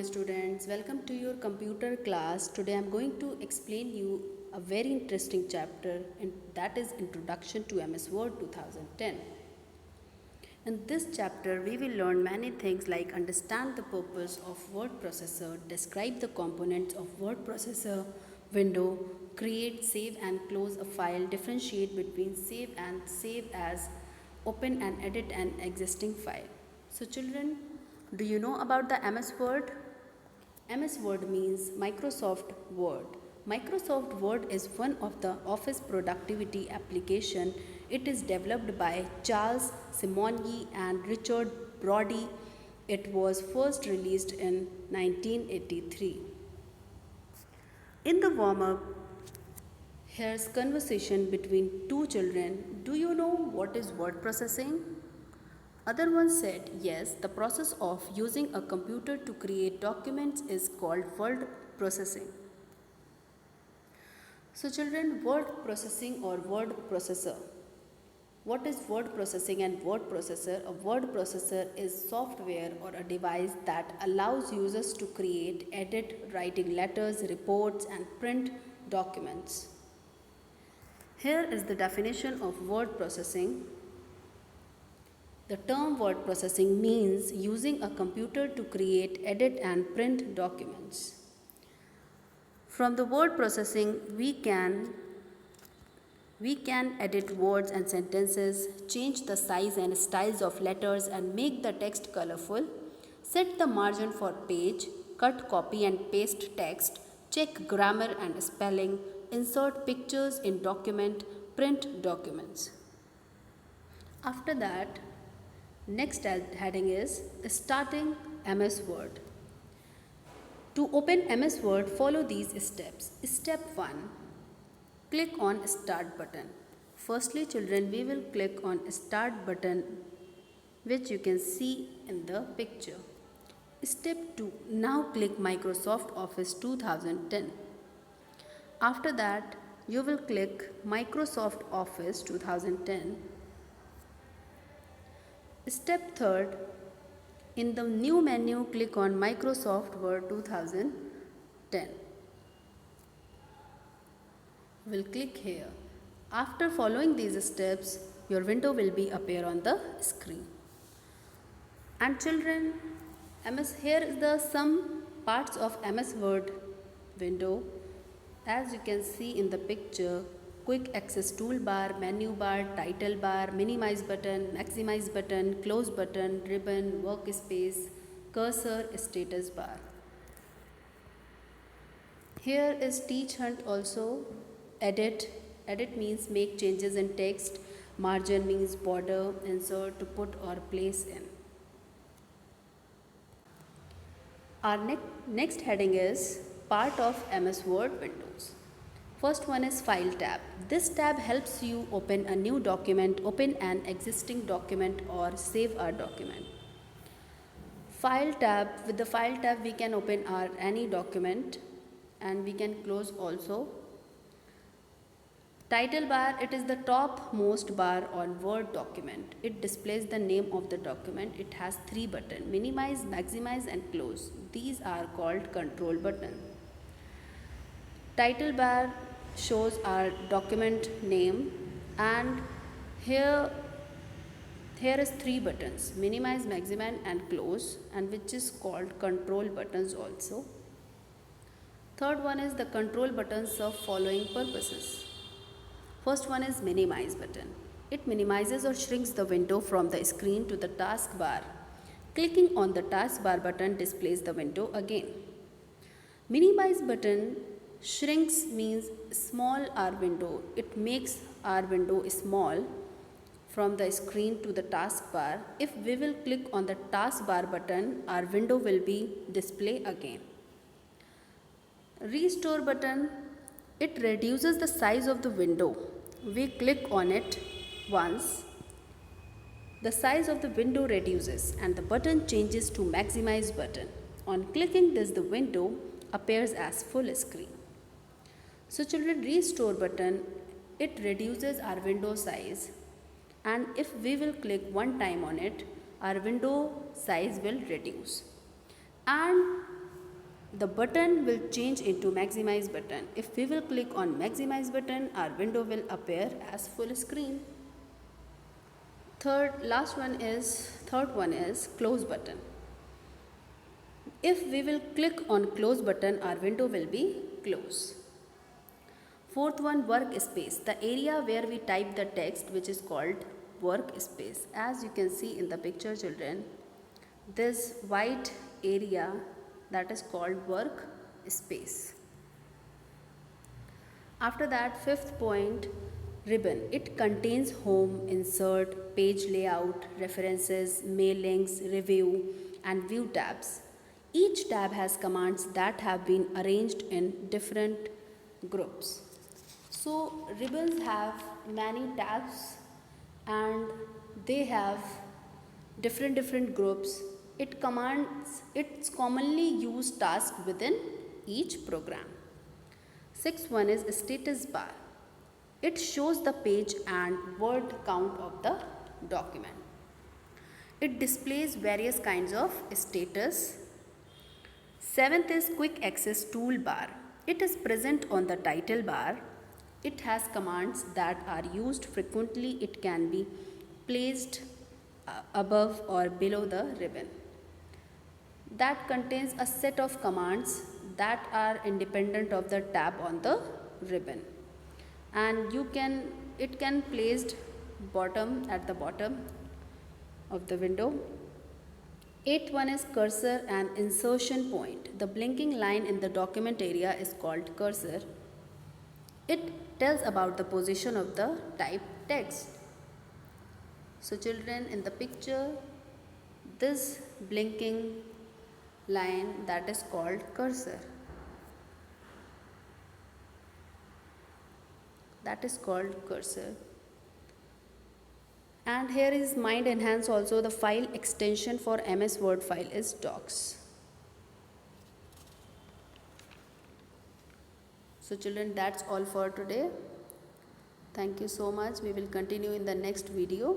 students. Welcome to your computer class. Today I'm going to explain you a very interesting chapter and that is Introduction to MS Word 2010. In this chapter we will learn many things like understand the purpose of word processor, describe the components of word processor window, create, save and close a file, differentiate between save and save as, open and edit an existing file. So children, do you know about the MS Word? MS Word means Microsoft Word. Microsoft Word is one of the office productivity application. It is developed by Charles Simonyi and Richard Brody. It was first released in 1983. In the warm-up, here's conversation between two children. Do you know what is word processing? Other one said, yes, the process of using a computer to create documents is called word processing. So children, word processing or word processor. What is word processing and word processor? A word processor is software or a device that allows users to create, edit, writing letters, reports and print documents. Here is the definition of word processing. The term word processing means using a computer to create, edit and print documents. From the word processing, we can edit words and sentences, change the size and styles of letters and make the text colorful, set the margin for page, cut, copy and paste text, check grammar and spelling, insert pictures in document, print documents. After that, next heading is starting MS Word. To open MS Word, follow these steps. Step 1. Click on Start button. Firstly, children, we will click on Start button, which you can see in the picture. Step 2. Now click Microsoft Office 2010. After that, you will click Microsoft Office 2010. Step 3. In the new menu, click on Microsoft Word 2010. We'll click here. After following these steps, your window will be appear on the screen. And children, here is the some parts of MS Word window. As you can see in the picture, quick access toolbar, menu bar, title bar, minimize button, maximize button, close button, ribbon, workspace, cursor, status bar. Here is teach hunt also. Edit means make changes in text, margin means border, insert to put or place in. Our next heading is part of MS Word windows. First one is File tab. This tab helps you open a new document, open an existing document or save a document. File tab, with the File tab we can open any document and we can close also. Title bar, it is the topmost bar on Word document. It displays the name of the document. It has 3 buttons, minimize, maximize and close. These are called control button. Title bar shows our document name and here is 3 buttons, minimize, maximize and close, and which is called control buttons also. Third one is the control buttons serve following purposes. First one is minimize button. It minimizes or shrinks the window from the screen to the taskbar. Clicking on the taskbar button displays the window again. Minimize button shrinks means small our window. It makes our window small from the screen to the taskbar. If we will click on the taskbar button, our window will be display again. Restore button, it reduces the size of the window. We click on it once, the size of the window reduces and the button changes to maximize button. On clicking this, the window appears as full screen. So children, restore button, it reduces our window size and if we will click one time on it, our window size will reduce. And the button will change into maximize button. If we will click on maximize button, our window will appear as full screen. Third one is close button. If we will click on close button, our window will be close. Fourth one, workspace, the area where we type the text, which is called workspace. As you can see in the picture, children, this white area, that is called workspace. After that, fifth point, ribbon. It contains home, insert, page layout, references, mail links, review, and view tabs. Each tab has commands that have been arranged in different groups. So ribbons have many tabs and they have different groups. It's commonly used task within each program. Sixth one is status bar. It shows the page and word count of the document. It displays various kinds of status. Seventh is quick access toolbar. It is present on the title bar. It has commands that are used frequently. It can be placed above or below the ribbon. That contains a set of commands that are independent of the tab on the ribbon, and it can placed at the bottom of the window. Eighth one is cursor and insertion point. The blinking line in the document area is called cursor. It tells about the position of the typed text. So children, in the picture, this blinking line, that is called cursor. That is called cursor. And here is Mind Enhance also. The file extension for MS Word file is docs. So children, that's all for today. Thank you so much. We will continue in the next video.